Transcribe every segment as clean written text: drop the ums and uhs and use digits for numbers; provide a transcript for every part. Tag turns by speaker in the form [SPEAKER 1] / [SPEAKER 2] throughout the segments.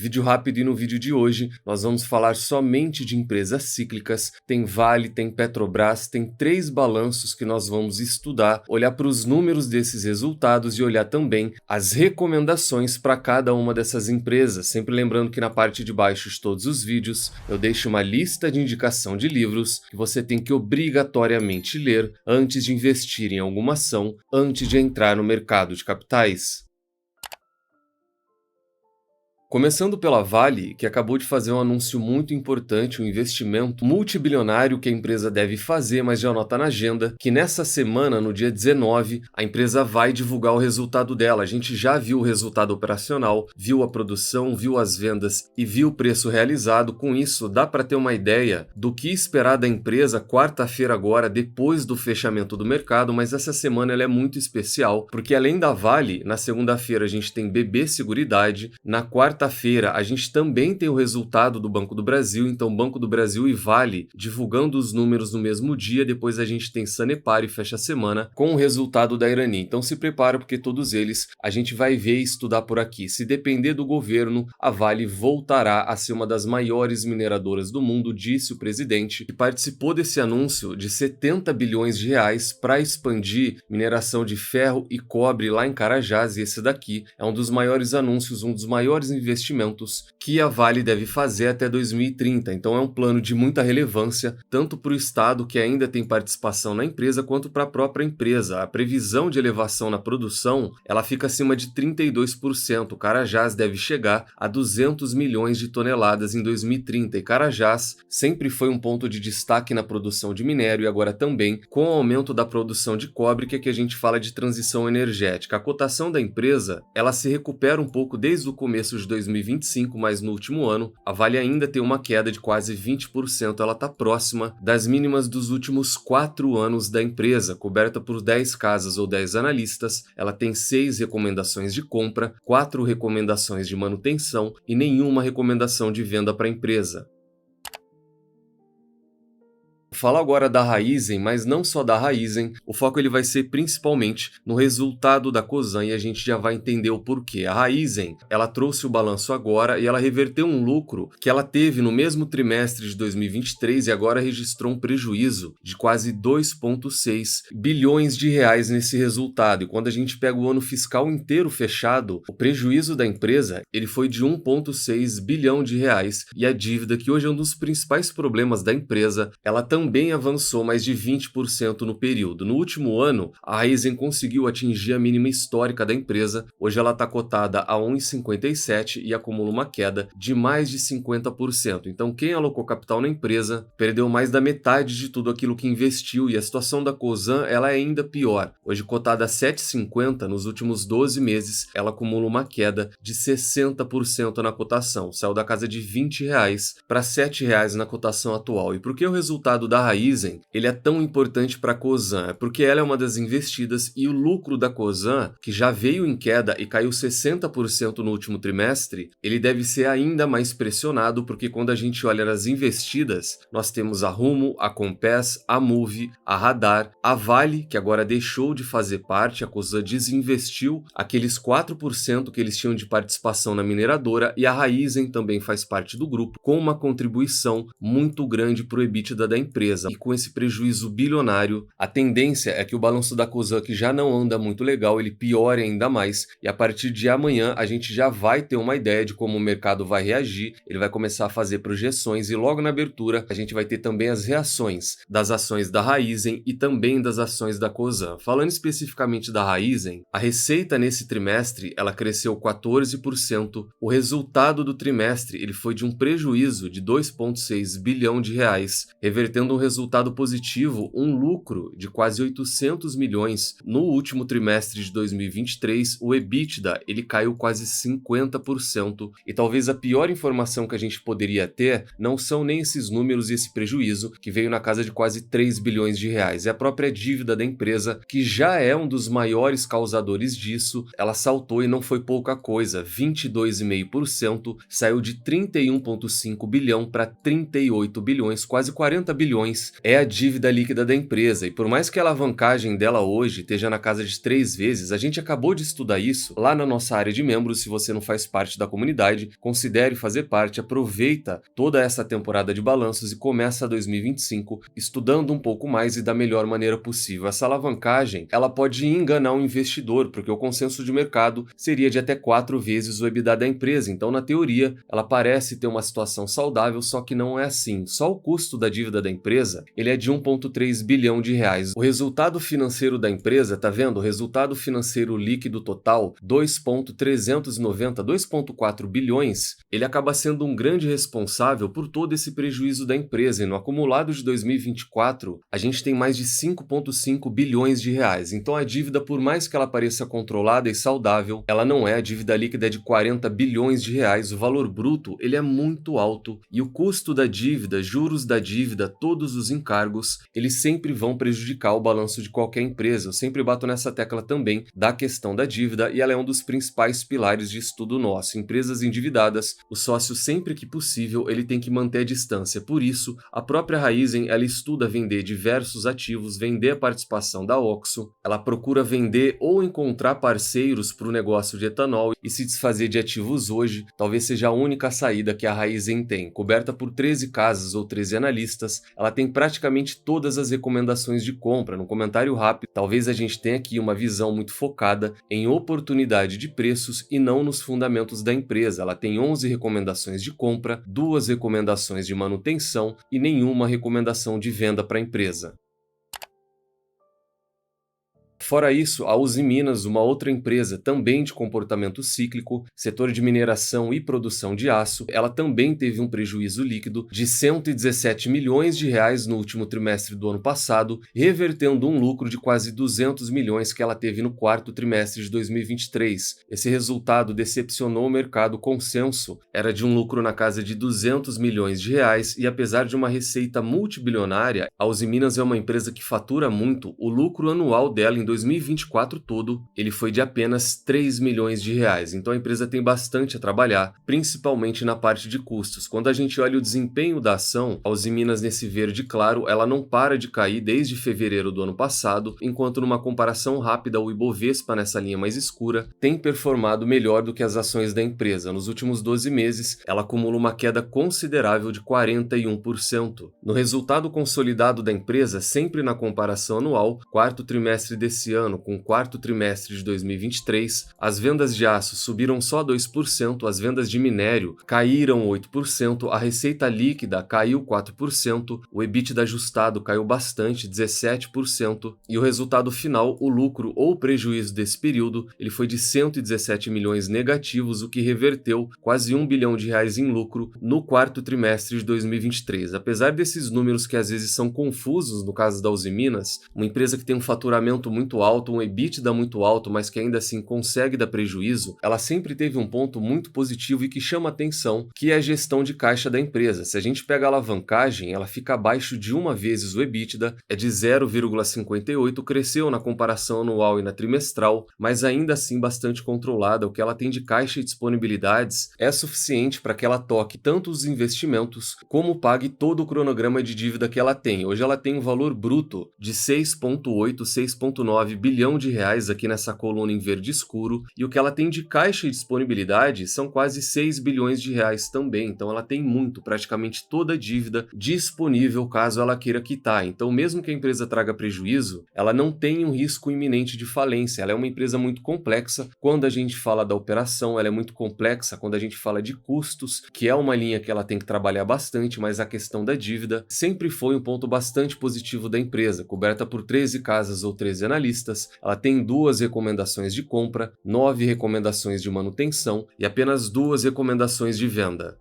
[SPEAKER 1] Vídeo rápido e no vídeo de hoje nós vamos falar somente de empresas cíclicas. Tem Vale, tem Petrobras, tem 3 balanços que nós vamos estudar, olhar para os números desses resultados e olhar também as recomendações para cada uma dessas empresas. Sempre lembrando que na parte de baixo de todos os vídeos eu deixo uma lista de indicação de livros que você tem que obrigatoriamente ler antes de investir em alguma ação, antes de entrar no mercado de capitais. Começando pela Vale, que acabou de fazer um anúncio muito importante, um investimento multibilionário que a empresa deve fazer, mas já anota na agenda, que nessa semana, no dia 19, a empresa vai divulgar o resultado dela. A gente já viu o resultado operacional, viu a produção, viu as vendas e viu o preço realizado. Com isso, dá para ter uma ideia do que esperar da empresa quarta-feira agora, depois do fechamento do mercado, mas essa semana ela é muito especial, porque além da Vale, na segunda-feira a gente tem BB Seguridade, na quarta-feira a gente também tem o resultado do Banco do Brasil, então Banco do Brasil e Vale divulgando os números no mesmo dia, depois a gente tem Sanepar e fecha a semana com o resultado da Irani. Então se prepara porque todos eles a gente vai ver e estudar por aqui. Se depender do governo, a Vale voltará a ser uma das maiores mineradoras do mundo, disse o presidente, que participou desse anúncio de 70 bilhões de reais para expandir mineração de ferro e cobre lá em Carajás, e esse daqui é um dos maiores anúncios, um dos maiores investimentos que a Vale deve fazer até 2030. Então é um plano de muita relevância, tanto para o Estado, que ainda tem participação na empresa, quanto para a própria empresa. A previsão de elevação na produção, ela fica acima de 32%. Carajás deve chegar a 200 milhões de toneladas em 2030. E Carajás sempre foi um ponto de destaque na produção de minério e agora também com o aumento da produção de cobre, que aqui a gente fala de transição energética. A cotação da empresa, ela se recupera um pouco desde o começo de 2025, mas no último ano a Vale ainda tem uma queda de quase 20%, ela está próxima das mínimas dos últimos 4 anos da empresa, coberta por 10 casas ou 10 analistas. Ela tem 6 recomendações de compra, 4 recomendações de manutenção e nenhuma recomendação de venda para a empresa. Falo agora da Raízen, mas não só da Raízen, o foco ele vai ser principalmente no resultado da Cosan e a gente já vai entender o porquê. A Raízen, ela trouxe o balanço agora e ela reverteu um lucro que ela teve no mesmo trimestre de 2023 e agora registrou um prejuízo de quase 2,6 bilhões de reais nesse resultado. E quando a gente pega o ano fiscal inteiro fechado, o prejuízo da empresa ele foi de 1,6 bilhão de reais e a dívida, que hoje é um dos principais problemas da empresa, ela também avançou mais de 20% no período. No último ano, a Raízen conseguiu atingir a mínima histórica da empresa. Hoje ela está cotada a 1,57 e acumula uma queda de mais de 50%. Então quem alocou capital na empresa perdeu mais da metade de tudo aquilo que investiu, e a situação da Cosan ela é ainda pior. Hoje cotada a 7,50, nos últimos 12 meses ela acumula uma queda de 60% na cotação. Saiu da casa de R$20 para R$7 na cotação atual. E por que o resultado da Raízen ele é tão importante para a Cosan? É porque ela é uma das investidas e o lucro da Cosan, que já veio em queda e caiu 60% no último trimestre, ele deve ser ainda mais pressionado, porque quando a gente olha nas investidas, nós temos a Rumo, a Compass, a Moove, a Radar, a Vale, que agora deixou de fazer parte, a Cosan desinvestiu aqueles 4% que eles tinham de participação na mineradora, e a Raízen também faz parte do grupo, com uma contribuição muito grande para o EBITDA da empresa. E com esse prejuízo bilionário, a tendência é que o balanço da Cosan, que já não anda muito legal, ele piore ainda mais, e a partir de amanhã a gente já vai ter uma ideia de como o mercado vai reagir. Ele vai começar a fazer projeções e logo na abertura a gente vai ter também as reações das ações da Raízen e também das ações da Cosan. Falando especificamente da Raízen, a receita nesse trimestre ela cresceu 14%, o resultado do trimestre ele foi de um prejuízo de 2,6 bilhão de reais, revertendo um resultado positivo, um lucro de quase 800 milhões. No último trimestre de 2023, o EBITDA ele caiu quase 50%. E talvez a pior informação que a gente poderia ter não são nem esses números e esse prejuízo, que veio na casa de quase 3 bilhões de reais. É a própria dívida da empresa, que já é um dos maiores causadores disso. Ela saltou e não foi pouca coisa, 22,5%, saiu de 31,5 bilhão para 38 bilhões, quase 40 bilhões bilhões é a dívida líquida da empresa, e por mais que a alavancagem dela hoje esteja na casa de 3 vezes, a gente acabou de estudar isso lá na nossa área de membros. Se você não faz parte da comunidade, considere fazer parte, aproveita toda essa temporada de balanços e começa 2025 estudando um pouco mais e da melhor maneira possível. Essa alavancagem, ela pode enganar o investidor, porque o consenso de mercado seria de até 4 vezes o EBITDA da empresa. Então, na teoria, ela parece ter uma situação saudável, só que não é assim. Só o custo da dívida da empresa, ele é de 1,3 bilhão de reais. O resultado financeiro da empresa, tá vendo? O resultado financeiro líquido total, 2,4 bilhões, ele acaba sendo um grande responsável por todo esse prejuízo da empresa. E no acumulado de 2024, a gente tem mais de 5,5 bilhões de reais. Então a dívida, por mais que ela pareça controlada e saudável, ela não é. A dívida líquida é de 40 bilhões de reais. O valor bruto, ele é muito alto e o custo da dívida, juros da dívida, todos os encargos, eles sempre vão prejudicar o balanço de qualquer empresa. Eu sempre bato nessa tecla também da questão da dívida e ela é um dos principais pilares de estudo nosso. Empresas endividadas, o sócio, sempre que possível, ele tem que manter a distância. Por isso, a própria Raízen, ela estuda vender diversos ativos, vender a participação da OXXO, ela procura vender ou encontrar parceiros para o negócio de etanol e se desfazer de ativos hoje, talvez seja a única saída que a Raízen tem. Coberta por 13 casas ou 13 analistas, ela tem praticamente todas as recomendações de compra. No comentário rápido, talvez a gente tenha aqui uma visão muito focada em oportunidade de preços e não nos fundamentos da empresa. Ela tem 11 recomendações de compra, 2 recomendações de manutenção e nenhuma recomendação de venda para a empresa. Fora isso, a Usiminas, uma outra empresa também de comportamento cíclico, setor de mineração e produção de aço, ela também teve um prejuízo líquido de 117 milhões de reais no último trimestre do ano passado, revertendo um lucro de quase 200 milhões que ela teve no quarto trimestre de 2023. Esse resultado decepcionou o mercado. O consenso era de um lucro na casa de 200 milhões de reais e apesar de uma receita multibilionária, a Usiminas é uma empresa que fatura muito. O lucro anual dela em 2024 todo, ele foi de apenas 3 milhões de reais. Então a empresa tem bastante a trabalhar, principalmente na parte de custos. Quando a gente olha o desempenho da ação, a Usiminas nesse verde claro, ela não para de cair desde fevereiro do ano passado, enquanto numa comparação rápida o Ibovespa nessa linha mais escura tem performado melhor do que as ações da empresa. Nos últimos 12 meses, ela acumula uma queda considerável de 41%. No resultado consolidado da empresa, sempre na comparação anual, quarto trimestre desse ano com o quarto trimestre de 2023, as vendas de aço subiram só 2%, as vendas de minério caíram 8%, a receita líquida caiu 4%, o EBITDA ajustado caiu bastante, 17%, e o resultado final, o lucro ou prejuízo desse período, ele foi de 117 milhões negativos, o que reverteu quase 1 bilhão de reais em lucro no quarto trimestre de 2023. Apesar desses números que às vezes são confusos no caso da Usiminas, uma empresa que tem um faturamento muito alto, um EBITDA muito alto, mas que ainda assim consegue dar prejuízo, ela sempre teve um ponto muito positivo e que chama atenção, que é a gestão de caixa da empresa. Se a gente pega a alavancagem, ela fica abaixo de 1 vezes o EBITDA, é de 0,58, cresceu na comparação anual e na trimestral, mas ainda assim bastante controlada. O que ela tem de caixa e disponibilidades é suficiente para que ela toque tanto os investimentos como pague todo o cronograma de dívida que ela tem. Hoje ela tem um valor bruto de 6,8, 6,9 bilhão de reais aqui nessa coluna em verde escuro, e o que ela tem de caixa e disponibilidade são quase 6 bilhões de reais também. Então ela tem muito, praticamente toda a dívida disponível caso ela queira quitar. Então mesmo que a empresa traga prejuízo, ela não tem um risco iminente de falência. Ela é uma empresa muito complexa quando a gente fala da operação, ela é muito complexa quando a gente fala de custos, que é uma linha que ela tem que trabalhar bastante, mas a questão da dívida sempre foi um ponto bastante positivo da empresa. Coberta por 13 casas ou 13 analistas, ela tem 2 recomendações de compra, 9 recomendações de manutenção e apenas 2 recomendações de venda.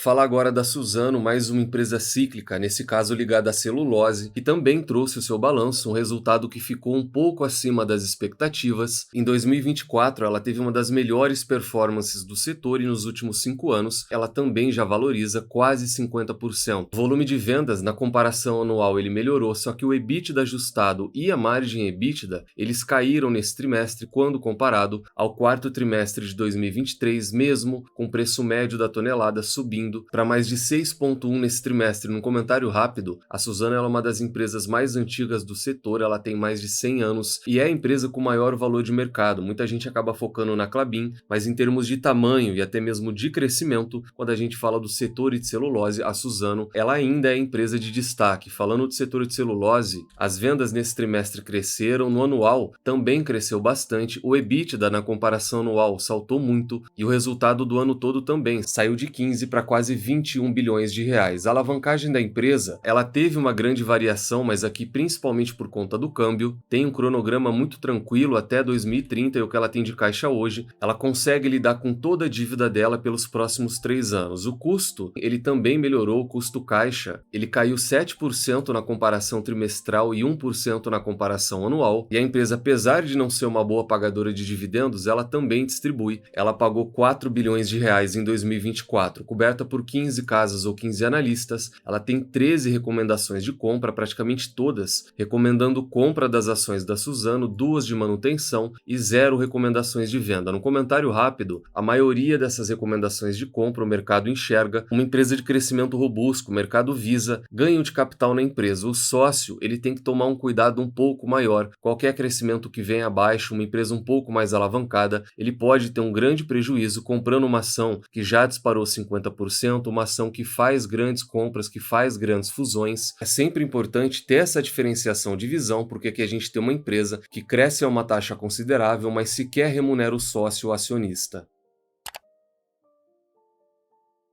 [SPEAKER 1] Falar agora da Suzano, mais uma empresa cíclica, nesse caso ligada à celulose, que também trouxe o seu balanço, um resultado que ficou um pouco acima das expectativas. Em 2024, ela teve uma das melhores performances do setor e nos últimos 5 anos, ela também já valoriza quase 50%. O volume de vendas, na comparação anual, ele melhorou, só que o EBITDA ajustado e a margem EBITDA, eles caíram nesse trimestre quando comparado ao quarto trimestre de 2023, mesmo com o preço médio da tonelada subindo subindo para mais de 6,1 nesse trimestre. Num comentário rápido, a Suzano ela é uma das empresas mais antigas do setor, ela tem mais de 100 anos e é a empresa com maior valor de mercado. Muita gente acaba focando na Klabin, mas em termos de tamanho e até mesmo de crescimento, quando a gente fala do setor de celulose, a Suzano ela ainda é a empresa de destaque. Falando do setor de celulose, as vendas nesse trimestre cresceram, no anual também cresceu bastante, o EBITDA na comparação anual saltou muito e o resultado do ano todo também saiu de 15 para quase 21 bilhões de reais. A alavancagem da empresa, ela teve uma grande variação, mas aqui principalmente por conta do câmbio, tem um cronograma muito tranquilo até 2030 e o que ela tem de caixa hoje, ela consegue lidar com toda a dívida dela pelos próximos 3 anos. O custo, ele também melhorou, o custo caixa, ele caiu 7% na comparação trimestral e 1% na comparação anual, e a empresa, apesar de não ser uma boa pagadora de dividendos, ela também distribui. Ela pagou 4 bilhões de reais em 2024, coberta por 15 casas ou 15 analistas, ela tem 13 recomendações de compra, praticamente todas recomendando compra das ações da Suzano, 2 de manutenção e 0 recomendações de venda. No comentário rápido, a maioria dessas recomendações de compra o mercado enxerga uma empresa de crescimento robusto, o mercado visa ganho de capital na empresa. O sócio, ele tem que tomar um cuidado um pouco maior. Qualquer crescimento que venha abaixo, uma empresa um pouco mais alavancada, ele pode ter um grande prejuízo comprando uma ação que já disparou 50%, uma ação que faz grandes compras, que faz grandes fusões. É sempre importante ter essa diferenciação de visão, porque aqui a gente tem uma empresa que cresce a uma taxa considerável, mas sequer remunera o sócio ou acionista.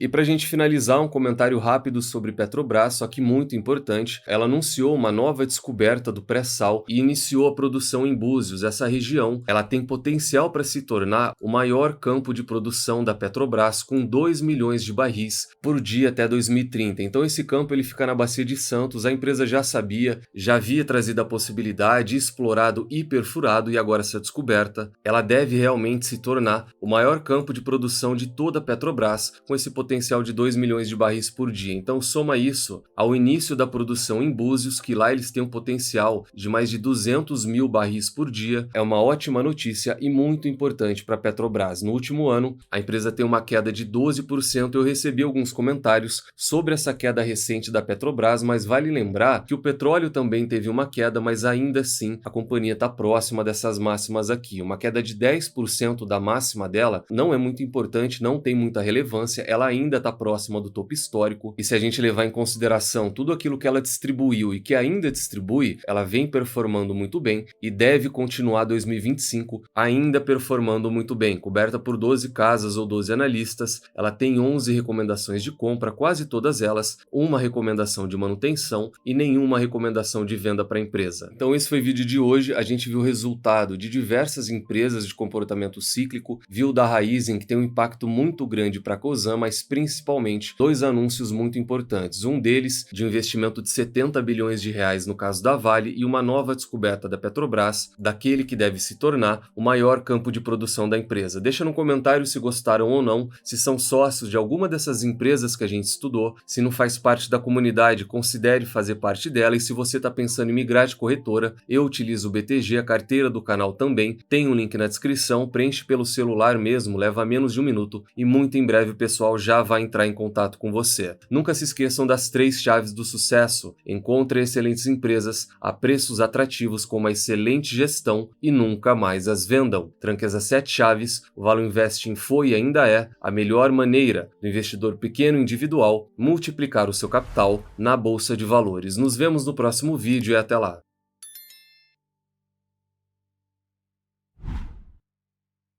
[SPEAKER 1] E para a gente finalizar, um comentário rápido sobre Petrobras, só que muito importante. Ela anunciou uma nova descoberta do pré-sal e iniciou a produção em Búzios. Essa região ela tem potencial para se tornar o maior campo de produção da Petrobras, com 2 milhões de barris por dia até 2030. Então esse campo ele fica na Bacia de Santos. A empresa já sabia, já havia trazido a possibilidade, explorado e perfurado, e agora essa descoberta ela deve realmente se tornar o maior campo de produção de toda a Petrobras, com esse potencial de 2 milhões de barris por dia. Então soma isso ao início da produção em Búzios, que lá eles têm um potencial de mais de 200 mil barris por dia. É uma ótima notícia e muito importante para a Petrobras. No último ano, a empresa tem uma queda de 12%. Eu recebi alguns comentários sobre essa queda recente da Petrobras, mas vale lembrar que o petróleo também teve uma queda, mas ainda assim a companhia está próxima dessas máximas aqui. Uma queda de 10% da máxima dela não é muito importante, não tem muita relevância, ela ainda está próxima do topo histórico, e se a gente levar em consideração tudo aquilo que ela distribuiu e que ainda distribui, ela vem performando muito bem e deve continuar 2025 ainda performando muito bem. Coberta por 12 casas ou 12 analistas, ela tem 11 recomendações de compra, quase todas elas, uma recomendação de manutenção e nenhuma recomendação de venda para a empresa. Então esse foi o vídeo de hoje. A gente viu o resultado de diversas empresas de comportamento cíclico, viu da Raízen, que tem um impacto muito grande para a Cosan, mas principalmente 2 anúncios muito importantes. Um deles de um investimento de 70 bilhões de reais no caso da Vale e uma nova descoberta da Petrobras, daquele que deve se tornar o maior campo de produção da empresa. Deixa no comentário se gostaram ou não, se são sócios de alguma dessas empresas que a gente estudou, se não faz parte da comunidade, considere fazer parte dela, e se você está pensando em migrar de corretora, eu utilizo o BTG, a carteira do canal também, tem um link na descrição, preenche pelo celular mesmo, leva menos de 1 minuto e muito em breve o pessoal já vai entrar em contato com você. Nunca se esqueçam das 3 chaves do sucesso. Encontre excelentes empresas a preços atrativos com uma excelente gestão e nunca mais as vendam. Tranque as 7 chaves, o Valor Investing foi e ainda é a melhor maneira do investidor pequeno individual multiplicar o seu capital na Bolsa de Valores. Nos vemos no próximo vídeo e até lá.